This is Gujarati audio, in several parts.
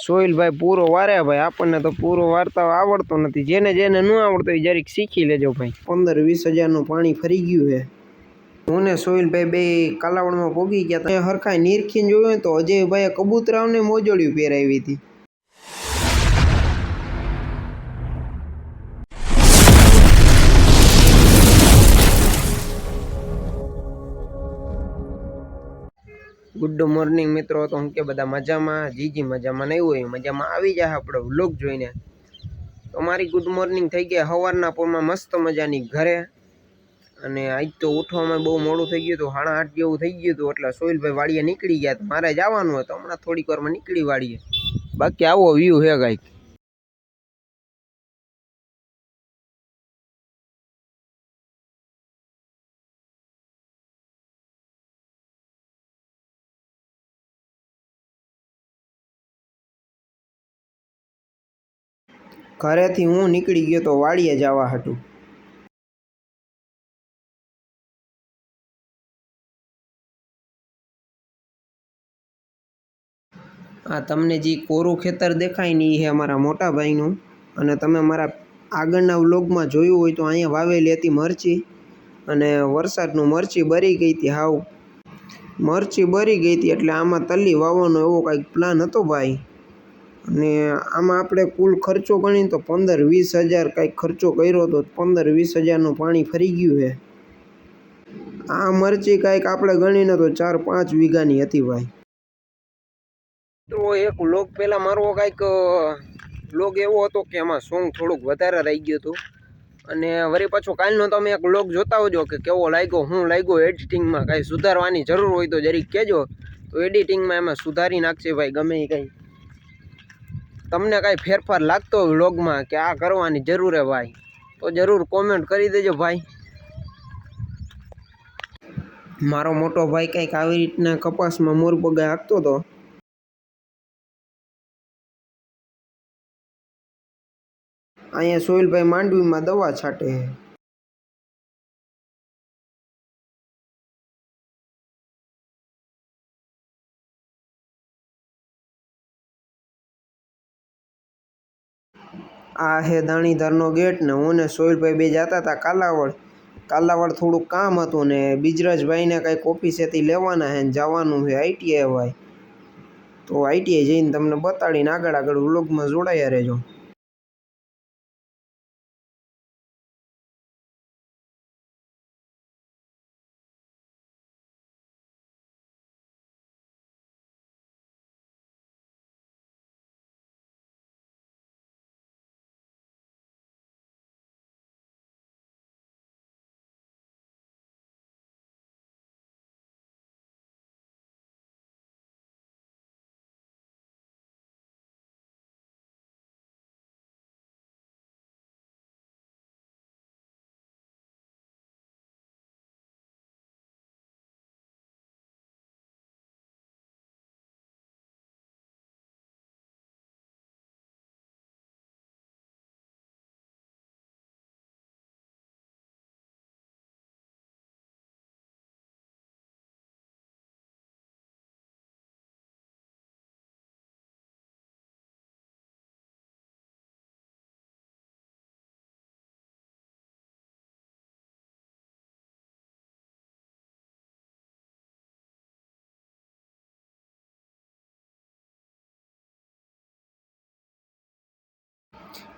સોહિલભાઈ પૂરો વારે ભાઈ, આપણને તો પૂરો વાર્તા આવડતો નથી. જેને જેને ન આવડતો એ જરીક શીખી લેજો ભાઈ. 15-20 હજારનું પાણી ફરી ગયું છે. હું ને સોહિલભાઈ બે કાલાવડમાં પોગી ગયા હતા. હરખાઈ નીરખીને જોયું તો અજયભાઈએ કબૂતરાઓને મોજોળ્યું પહેરાવી હતી. ગુડ મોર્નિંગ મિત્રો. તો હું કે બધા મજામાં? જીજી મજામાં નહીં હોય, મજામાં આવી જાય આપણે વ્લોગ જોઈને. તો મારી ગુડ મોર્નિંગ થઈ ગયા સવારના પોરમાં મસ્ત મજાની ઘરે. અને આજ તો ઉઠવામાં બહુ મોડું થઈ ગયું હતું, 8:30 જેવું થઈ ગયું હતું. એટલે સોહિલભાઈ વાડીએ નીકળી ગયા. મારે જવાનું હતું, હમણાં થોડીક વારમાં નીકળી વાડીએ. બાકી આવો વ્યૂ છે કાંઈક. ઘરેથી હું નીકળી ગયો તો વાડીએ જવા હતું. આ તમને જે કોરું ખેતર દેખાય ને એ અમારા મોટા ભાઈનું. અને તમે મારા આગળના વ્લોગમાં જોયું હોય તો અહીંયા વાવેલી હતી મરચી. અને વરસાદનું મરચી બરી ગઈ હતી હાવ. મરચી બરી ગઈ હતી એટલે આમાં તલી વાવવાનો એવો કંઈક પ્લાન હતો ભાઈ. અને આમાં આપણે કુલ ખર્ચો ગણીને તો 15-20 હજાર કંઈક ખર્ચો કર્યો હતો. 15-20 હજારનું પાણી ફરી ગયું છે. આ મરચી કંઈક આપણે ગણીને તો 4-5 વીઘાની હતી ભાઈ. તો એક વ્લોગ પહેલાં મારો કંઈક વ્લોગ એવો હતો કે એમાં સોંગ થોડુંક વધારે રહી ગયું હતું. અને વળી પાછો કાલનો તમે એક વ્લોગ જોતા હોજો કે કેવો લાગ્યો, શું લાગ્યો. એડિટિંગમાં કાંઈ સુધારવાની જરૂર હોય તો જરીક કહેજો, તો એડિટિંગમાં એમાં સુધારી નાખશે ભાઈ ગમે એ કંઈ. તમને કાંઈ ફેરફાર લાગતો હોય વ્લોગમાં કે આ કરવાની જરૂર હે ભાઈ, તો જરૂર કોમેન્ટ કરી દેજો ભાઈ. મારો મોટો ભાઈ કંઈક આવી રીતના કપાસમાં મોરપગા હાંકતો હતો. અહીંયા સોહિલભાઈ માંડવીમાં દવા છાંટે છે. આ હે દાણીધારનો ગેટ ને હું ને સોહિલભાઈ બે જતા હતા કાલાવડ. કાલાવડ થોડુંક કામ હતું ને બિજરાજભાઈને કંઈક ઓફિસેથી લેવાના છે ને જવાનું છે ITI ભાઈ. તો ITI જઈને તમને બતાડીને આગળ વ્લોગમાં જોડાયા રહેજો.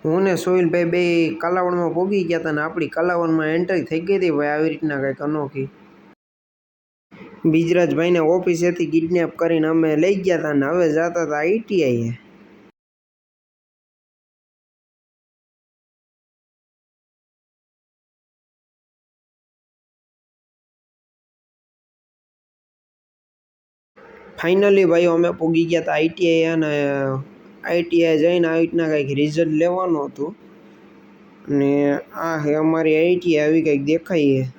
હું ને સોહિલભાઈ બે કાલાવડમાં પોગી ગયા હતા ને આપણી કાલાવડમાં એન્ટ્રી થઈ ગઈ હતી ભાઈ આવી રીતના કંઈક અનોખી. બિજરાજભાઈને ઓફિસેથી કિડનેપ કરીને અમે લઈ ગયા હતા ને હવે જતા હતા ITI. ફાઇનલી ભાઈ અમે પોગી ગયા હતા ITI. અને ITI જઈને આવી રીતના કંઈક રિઝલ્ટ લેવાનું હતું. ને આ હે અમારી ITI આવી કંઈક દેખાય છે.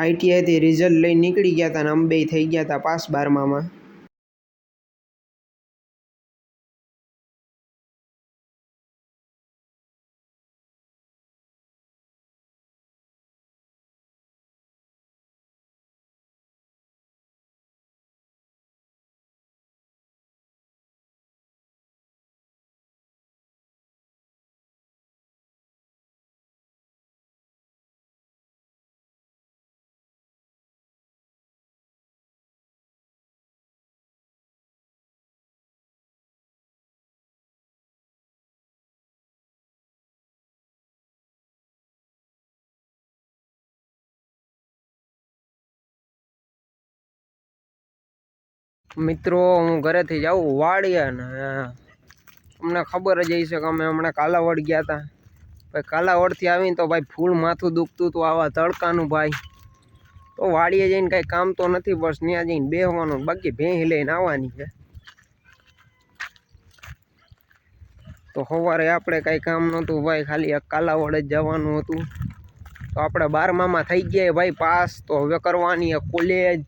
ITI થી રિઝલ્ટ લઈને નીકળી ગયા હતા ને અમે બે થઈ ગયા હતા પાસ 12માં. મિત્રો હું ઘરેથી જાઉં વાડીએ ને તમને ખબર જ હશે કે અમે હમણાં કાલાવડ ગયા હતા ભાઈ. કાલાવડથી આવીને તો ભાઈ ફૂલ માથું દુખતું હતું આવા તડકાનું ભાઈ. તો વાડીએ જઈને કાંઈ કામ તો નથી, બસ ત્યાં જઈને બેસવાનું, બાકી ભેંસ લઈને આવવાની છે. તો સવારે આપણે કાંઈ કામ નહોતું ભાઈ, ખાલી એક કાલાવડ જ જવાનું હતું. તો આપણે 12મામાં થઈ ગયા ભાઈ પાસ. તો હવે કરવાની કોલેજ.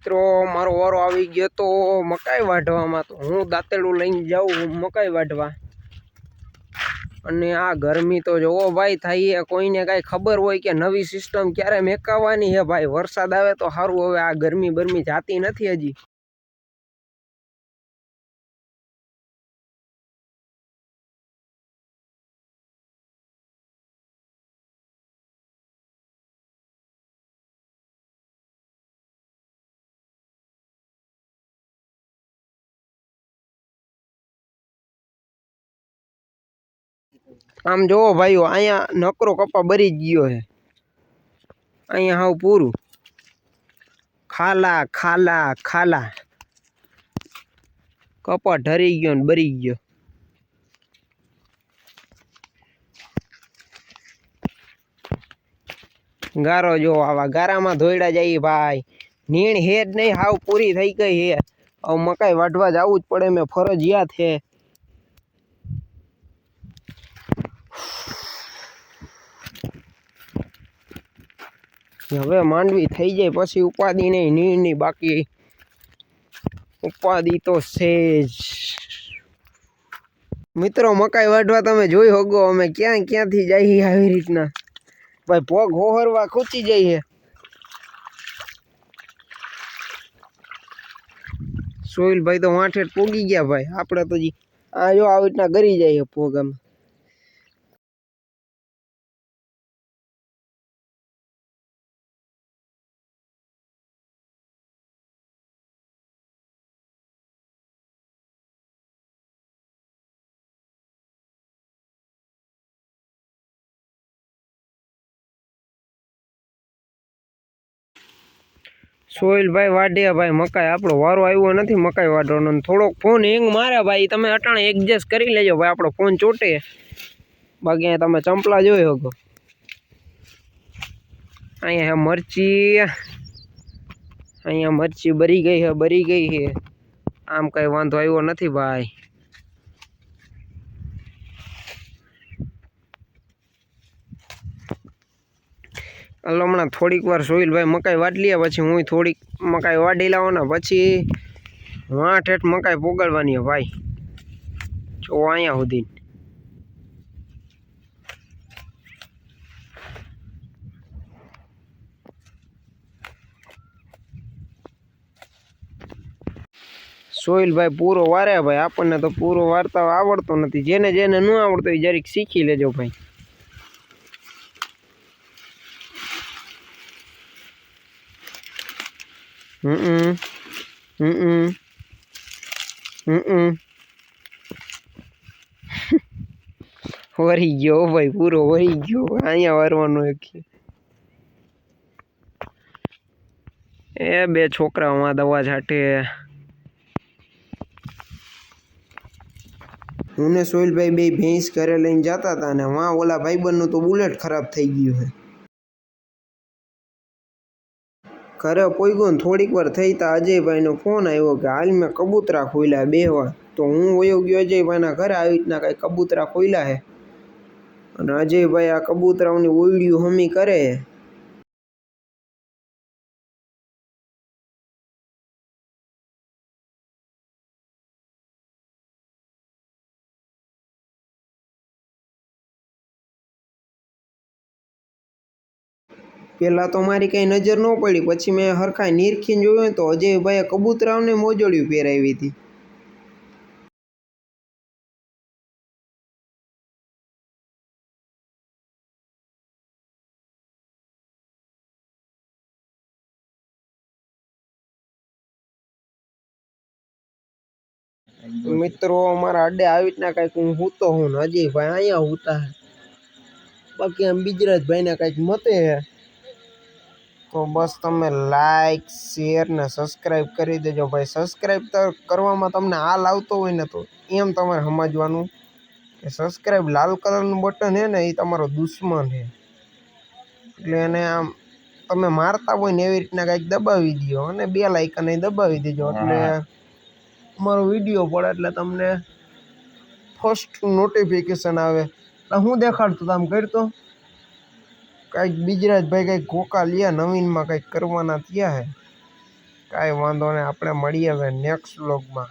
મિત્રો મારો વારો આવી ગયો તો મકાઈ વાઢવામાં. તો હું દાંતેડું લઈને જાઉં મકાઈ વાઢવા. અને આ ગરમી તો જોવો ભાઈ થાય. કોઈને કાંઈ ખબર હોય કે નવી સિસ્ટમ ક્યારે મેકાવવાની છે ભાઈ? વરસાદ આવે તો સારું, હવે આ ગરમી બરમી જાતી નથી હજી. આમ જોવો ભાઈઓ, અહીંયા નકરો કપા બરી ગયો છે. અહીંયા હાવ પૂરું ખાલા ખાલા ખાલા. કપા ઢરી ગયો ને બરી ગયો. ગારો જો આવા ગારામાં ધોઈડા જાય ભાઈ. નીણ હેડ નહીં, હાવ પૂરી થઈ ગઈ હે. હવે મકાઈ વાઢવા જવું જ પડે, મેં ફરજિયાત છે. હવે માંડવી થઈ જાય પછી ઉપાધિ નહીં, નીણની બાકી ઉપાધિ તો છે જ. મિત્રો મકાઈ વાઢવા તમે જોઈ હોગો અમે ક્યાં ક્યાંથી જઈએ આવી રીતના ભાઈ. પગ હોહરવા ખૂચી જઈએ. સોહિલભાઈ તો વાંઠે પોગી ગયા ભાઈ. આપણે તો આ જો આવી રીતના ગરી જાય પગ આમ. સોહિલભાઈ વાઢ્યા ભાઈ મકાઈ. આપણો વારો આવ્યો નથી મકાઈ વાઢવાનો. થોડોક ફોન હેંગ મારે ભાઈ, તમે અટાણે એડજસ્ટ કરી લેજો ભાઈ. આપણો ફોન ચોટે, બાકી તમે ચંપલા જોઈ શકો. અહીંયા મરચી, અહીંયા મરચી બરી ગઈ છે, બરી ગઈ છે. આમ કઈ વાંધો આવ્યો નથી ભાઈ. હાલો હમણાં થોડીક વાર સોહિલભાઈ મકાઈ વાઢી લે, પછી હું થોડીક મકાઈ વાઢી લાવવાના, પછી વાંઠ હેઠ મકાઈ પોગાડવાની ભાઈ. જો અહીંયા સુધી સોહિલભાઈ પૂરો વારે ભાઈ. આપણને તો પૂરો વાર્તા આવડતો નથી. જેને જેને ન આવડતો એ જરીક શીખી લેજો ભાઈ. વરી ગયો ભાઈ, પૂરો વરી ગયો. અહીંયા વારવાનો એક એ બે છોકરાઓમાં દવા છાંટે. હું ને સોહિલભાઈ બે ભેંસ ઘરે લઈને જતા હતા ને વાં ઓલા ભાઈબંધનું તો બુલેટ ખરાબ થઈ ગયું છે. ઘરે પોઈગો ને થોડીક વાર થઈ તા અજયભાઈનો ફોન આવ્યો કે હાલ મેં કબૂતરા ખોલ્યા બેહવા. તો હું વયો ગયો અજયભાઈના ઘરે. આવી રીતના કાંઈ કબૂતરા ખોલ્યા છે અને અજયભાઈ આ કબૂતરાઓની ઓયડિયું હમી કરે. પહેલાં તો મારી કાંઈ નજર ન પડી, પછી મેં હરખાઈ નીરખીને જોયું તો અજયભાઈએ કબૂતરાઓને મોજોળિયું પહેરાવી હતી. મિત્રો અમારા અડે આવી રીતના કંઈક હું હૂતો હું ને અજયભાઈ અહીંયા હૂતા. બાકી આમ બિજરાજભાઈને કંઈક મતે હે. તો બસ તમે લાઈક શેર ને સબસ્ક્રાઈબ કરી દેજો ભાઈ. સબસ્ક્રાઈબ તો કરવામાં તમને હાલ આવતો હોય ને તો એમ તમારે સમજવાનું કે સબસ્ક્રાઈબ લાલ કલરનું બટન છે ને એ તમારો દુશ્મન છે. એટલે એને આમ તમે મારતા હોય ને એવી રીતના કંઈક દબાવી દો અને બેલ આઇકન એ દબાવી દેજો એટલે અમારો વિડીયો પડે એટલે તમને ફર્સ્ટ નોટિફિકેશન આવે. હું દેખાડતો આમ કરતો કંઈક બીજરાજભાઈ કંઈક ઘોકા લ્યા નવીનમાં કંઈક કરવાના થયા હે. કાંઈ વાંધો નહીં, આપણે મળીએ હવે નેક્સ્ટ વ્લોગમાં.